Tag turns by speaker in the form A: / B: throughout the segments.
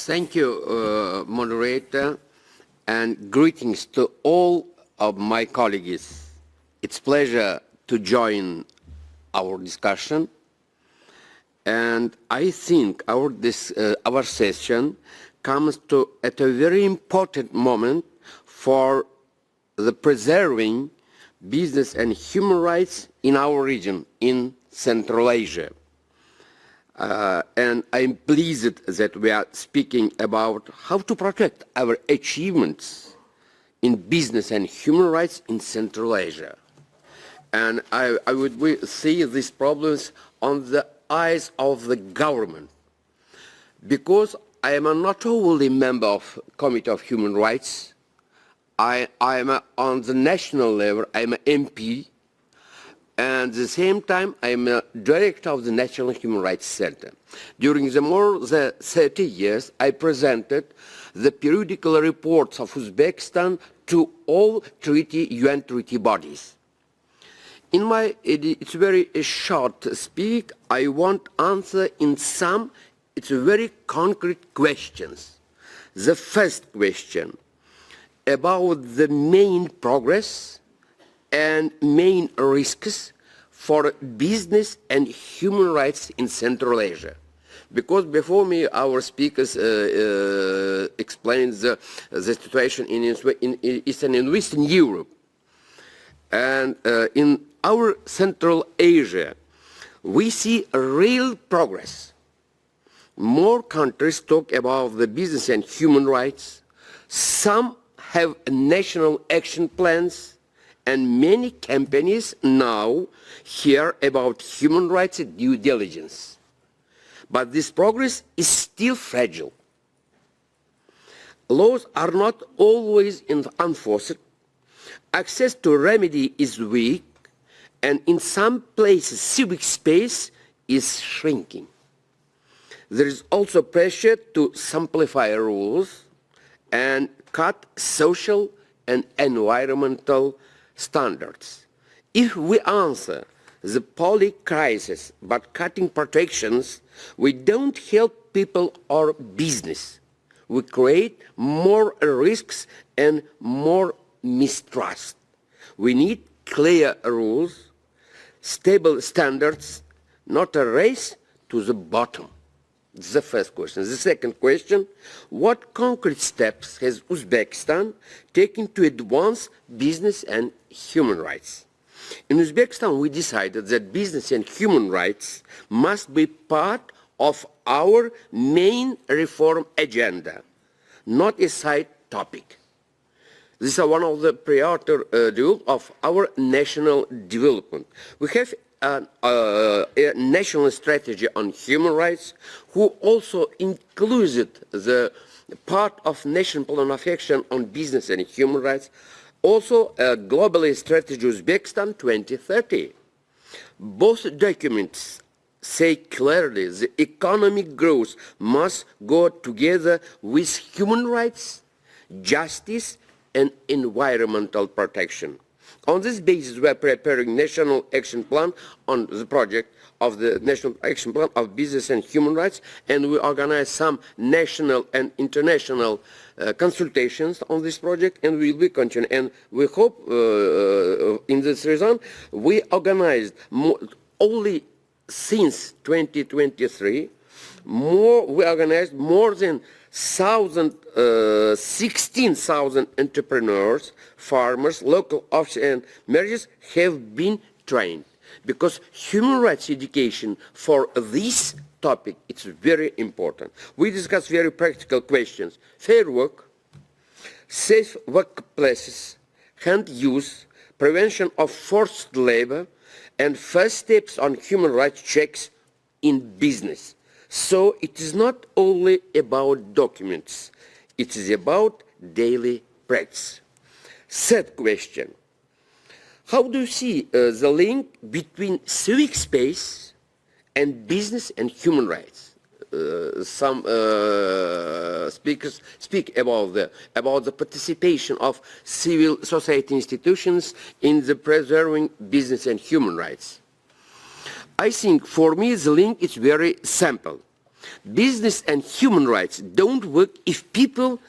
A: Thank you, moderator, and greetings to all of my colleagues. It's a pleasure to join our discussion, and I think our session comes at a very important moment for the preserving business and human rights in our region, in Central Asia. And I'm pleased that we are speaking about how to protect our achievements in business and human rights in Central Asia. And I would see these problems on the eyes of the government, because I am not only a member of Committee of Human Rights, I am on the national level, I'm an MP, and at the same time, I am a director of the National Human Rights Center. During the more than 30 years, I presented the periodical reports of Uzbekistan to all UN treaty bodies. It's very short speak. I want answer in some, it's very concrete questions. The first question about the main progress and main risks for business and human rights in Central Asia. Because before me, our speakers explained the situation in Eastern and Western Europe. And in our Central Asia, we see a real progress. More countries talk about the business and human rights. Some have national action plans, and many companies now hear about human rights due diligence. But this progress is still fragile. Laws are not always enforced. Access to remedy is weak, and in some places civic space is shrinking. There is also pressure to simplify rules and cut social and environmental standards. If we answer the poly crisis by cutting protections, we don't help people or business. We create more risks and more mistrust. We need clear rules, stable standards, not a race to the bottom. This is the first question. The second question, what concrete steps has Uzbekistan taken to advance business and human rights? In Uzbekistan, we decided that business and human rights must be part of our main reform agenda, not a side topic. This is one of the priorities of our national development. We have a national strategy on human rights, who also included the part of national plan of action on business and human rights, also a global strategy Uzbekistan 2030. Both documents say clearly the economic growth must go together with human rights, justice, and environmental protection. On this basis, we are preparing National Action Plan on the project of the National Action Plan of Business and Human Rights, and we organize some national and international consultations on this project, and we will continue. And we hope in this result, we organized only since 2023, we organized more than 16,000 entrepreneurs, farmers, local officers and marriages have been trained. Because human rights education for this topic, it's very important. We discuss very practical questions. Fair work, safe workplaces, hand use, prevention of forced labor, and first steps on human rights checks in business. So it is not only about documents, it is about daily practice. Third question, how do you see the link between civic space and business and human rights? Some speakers speak about the participation of civil society institutions in the preserving business and human rights. I think for me the link is very simple. Business and human rights don't work if people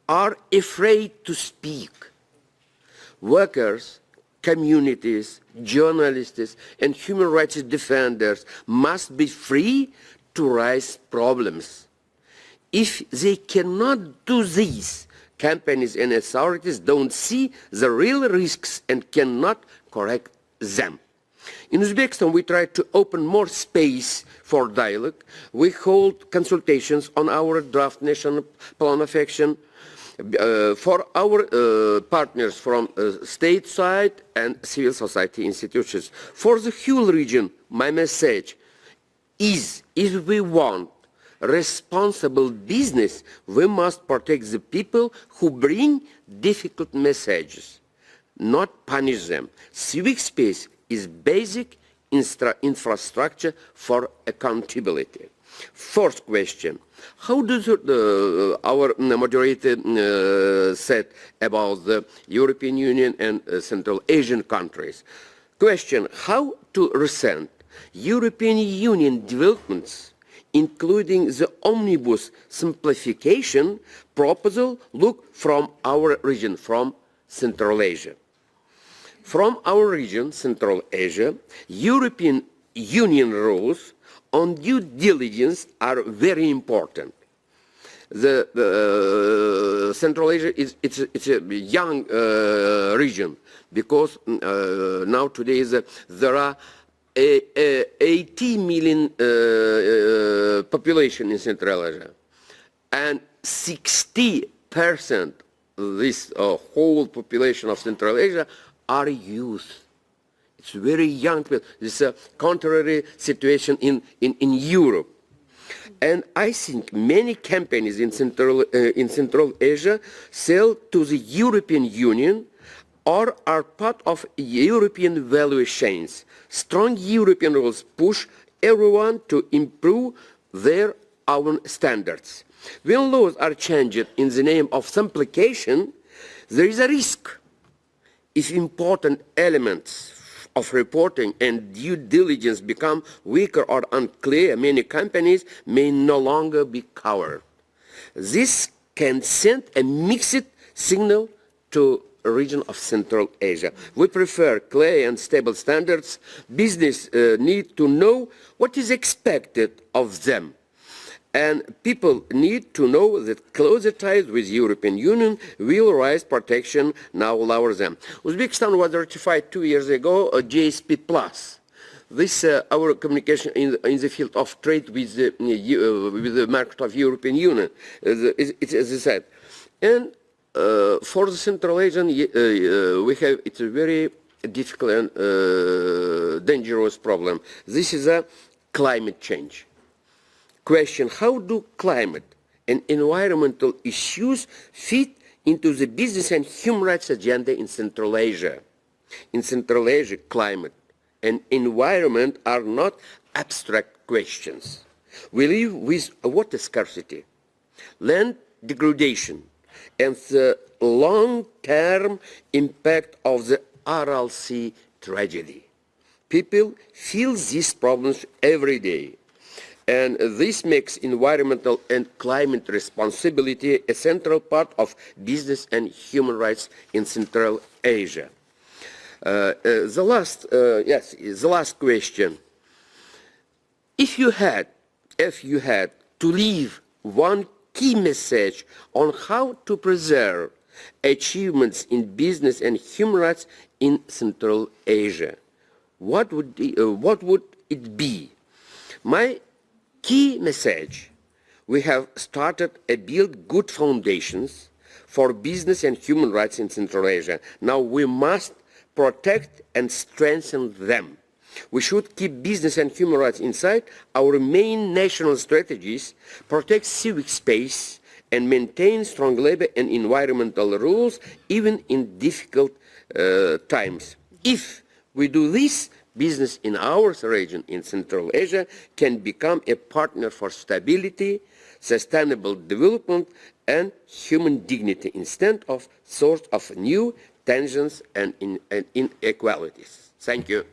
A: are afraid to speak. Workers, communities, journalists, and human rights defenders must be free to raise problems. If they cannot do this, companies and authorities don't see the real risks and cannot correct them. In Uzbekistan, we try to open more space for dialogue. We hold consultations on our draft national plan of action for our partners from state side and civil society institutions. For the whole region, my message is, if we want responsible business, we must protect the people who bring difficult messages, not punish them. Civic space is basic infrastructure for accountability. Fourth question: how does our moderator said about the European Union and Central Asian countries? Question: how to resent European Union developments, including the omnibus simplification proposal, look from our region, from Central Asia? From our region, Central Asia, European Union rules on due diligence are very important. The Central Asia it's a young region because now today there are 80 million population in Central Asia, and 60% of this whole population of Central Asia are youth. It's very young people. This is a contrary situation in Europe. And I think many companies in Central Asia sell to the European Union or are part of European value chains. Strong European rules push everyone to improve their own standards. When laws are changed in the name of simplification, there is a risk. If important elements of reporting and due diligence become weaker or unclear, many companies may no longer be covered. This can send a mixed signal to a region of Central Asia. We prefer clear and stable standards. Business need to know what is expected of them. And people need to know that closer ties with European Union will raise protection, now lower them. Uzbekistan was ratified 2 years ago, GSP+. This our communication in the field of trade with the market of European Union, it's as I said. And for the Central Asian, it's a very difficult and dangerous problem. This is a climate change. Question: how do climate and environmental issues fit into the business and human rights agenda in Central Asia? In Central Asia, climate and environment are not abstract questions. We live with water scarcity, land degradation, and the long-term impact of the Aral Sea tragedy. People feel these problems every day. And this makes environmental and climate responsibility a central part of business and human rights in Central Asia. The last question. If you had to leave one key message on how to preserve achievements in business and human rights in Central Asia, what would it be? My key message: we have started and built good foundations for business and human rights in Central Asia. Now we must protect and strengthen them. We should keep business and human rights inside our main national strategies, protect civic space, and maintain strong labor and environmental rules even in difficult times. If we do this, business in our region in Central Asia can become a partner for stability, sustainable development, and human dignity instead of source of new tensions and inequalities. Thank you.